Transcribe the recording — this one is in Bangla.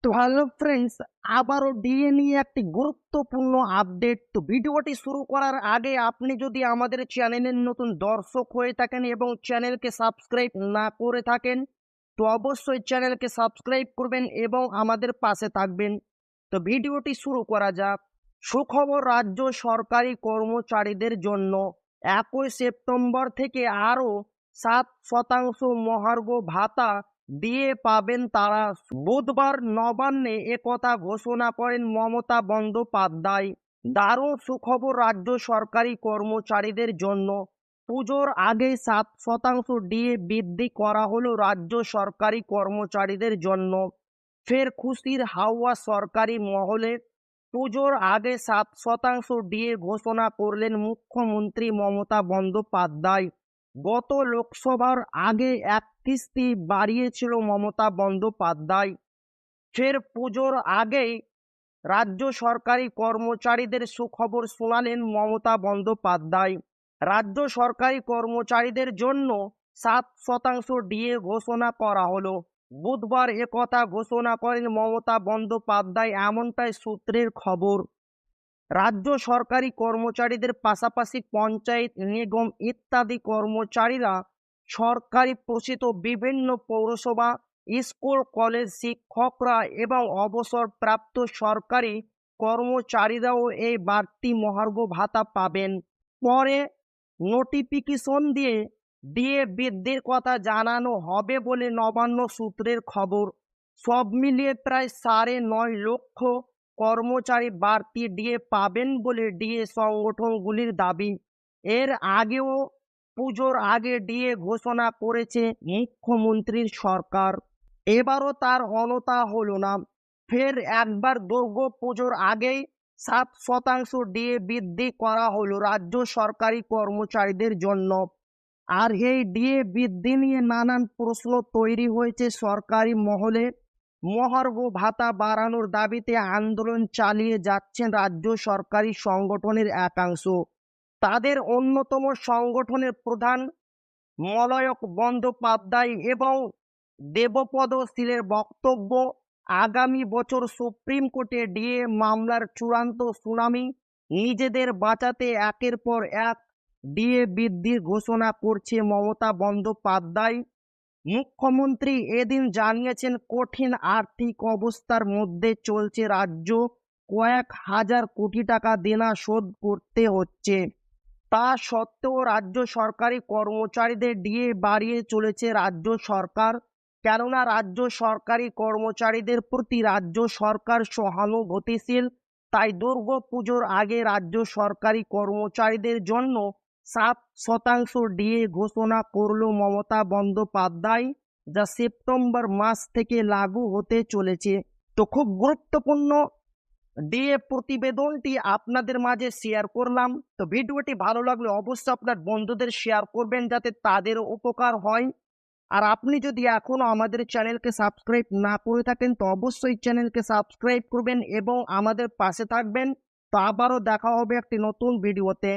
তো হ্যালো ফ্রেন্ডস, আবারও ডিএ নিয়ে একটি গুরুত্বপূর্ণ আপডেট। তো ভিডিওটি শুরু করার আগে আপনি যদি আমাদের চ্যানেলের নতুন দর্শক হয়ে থাকেন এবং চ্যানেলকে সাবস্ক্রাইব না করে থাকেন, তো অবশ্যই চ্যানেলকে সাবস্ক্রাইব করবেন এবং আমাদের পাশে থাকবেন। তো ভিডিওটি শুরু করা যাক। সুখবর রাজ্য সরকারি কর্মচারীদের জন্য 1 সেপ্টেম্বর থেকে আরও 7% মহার্ঘ ভাতা দিয়ে পাবেন তারা। বুধবার নবান্নে একথা ঘোষণা করেন মমতা বন্দ্যোপাধ্যায়। দারুণ সুখবর রাজ্য সরকারি কর্মচারীদের জন্য। পুজোর আগে 7% ডিএ বৃদ্ধি করা হলো রাজ্য সরকারি কর্মচারীদের জন্য। ফের খুশির হাওয়া সরকারি মহলে। পুজোর আগে 7% ডিএ ঘোষণা করলেন মুখ্যমন্ত্রী মমতা বন্দ্যোপাধ্যায়। গত লোকসভার আগে এক কিস্তি বাড়িয়েছিল মমতা বন্দ্যোপাধ্যায়। ফের পুজোর আগেই রাজ্য সরকারি কর্মচারীদের সুখবর শোনালেন মমতা বন্দ্যোপাধ্যায়। রাজ্য সরকারি কর্মচারীদের জন্য 7% ডিএ ঘোষণা করা হলো। বুধবার একথা ঘোষণা করেন মমতা বন্দ্যোপাধ্যায়, এমনটাই সূত্রের খবর। রাজ্য সরকারি কর্মচারীদের পাশাপাশি পঞ্চায়েত, নিগম ইত্যাদি কর্মচারীরা, সরকারি প্রসিত বিভিন্ন পৌরসভা, স্কুল, কলেজ শিক্ষকরা এবং অবসরপ্রাপ্ত সরকারি কর্মচারীরাও এই বাড়তি মহার্ঘ ভাতা পাবেন। পরে নোটিফিকেশন দিয়ে ডিএ বৃদ্ধির কথা জানানো হবে বলে নবান্ন সূত্রের খবর। সব মিলিয়ে প্রায় 9.5 লক্ষ কর্মচারী বাড়তি ডিএ পাবেন বলে ডিএ সংগঠনগুলির দাবি। এর আগেও পুজোর আগে ডিএ ঘোষণা করেছে মুখ্যমন্ত্রীর সরকার। এবারও তার অনতা হলো না। ফের একবার দুর্গা পুজোর আগেই 7% ডিএ বৃদ্ধি করা হলো রাজ্য সরকারি কর্মচারীদের জন্য। আর এই ডিএ বৃদ্ধি নিয়ে নানান প্রশ্ন তৈরি হয়েছে সরকারি মহলে। মহার্ঘ ভাতা বাড়ানোর দাবিতে আন্দোলন চালিয়ে যাচ্ছেন রাজ্য সরকারি সংগঠনের একাংশ। তাদের অন্যতম সংগঠনের প্রধান মলয়ক বন্দ্যোপাধ্যায় এবং দেবপদ শীলের বক্তব্য, আগামী বছর সুপ্রিম কোর্টে ডিএ মামলার চূড়ান্ত শুনানি। নিজেদের বাঁচাতে একের পর এক ডিএ বৃদ্ধির ঘোষণা করছে মমতা বন্দ্যোপাধ্যায়। মুখ্যমন্ত্রী এদিন জানিয়েছেন কঠিন আর্থিক অবস্থার মধ্যে চলছে রাজ্য, কয়েক হাজার কোটি টাকা দেনা শোধ করতে হচ্ছে। তা সত্ত্বেও রাজ্য সরকারি কর্মচারীদের ডিএ বাড়িয়ে চলেছে রাজ্য সরকার। কেননা রাজ্য সরকারি কর্মচারীদের প্রতি রাজ্য সরকার সহানুভূতিশীল। তাই দুর্গা পুজোর আগে রাজ্য সরকারি কর্মচারীদের জন্য 7% ডিএ ঘোষণা করল মমতা বন্দ্যোপাধ্যায়, যা সেপ্টেম্বর মাস থেকে লাগু হতে চলেছে। তো খুব গুরুত্বপূর্ণ ডিএ প্রতিবেদনটি আপনাদের মাঝে শেয়ার করলাম। তো ভিডিওটি ভালো লাগলে অবশ্যই আপনার বন্ধুদের শেয়ার করবেন যাতে তাদের উপকার হয়। আর আপনি যদি এখনো আমাদের চ্যানেলকে সাবস্ক্রাইব না করে থাকেন তো অবশ্যই চ্যানেলকে সাবস্ক্রাইব করবেন এবং আমাদের পাশে থাকবেন। তো আবারও দেখা হবে একটি নতুন ভিডিওতে।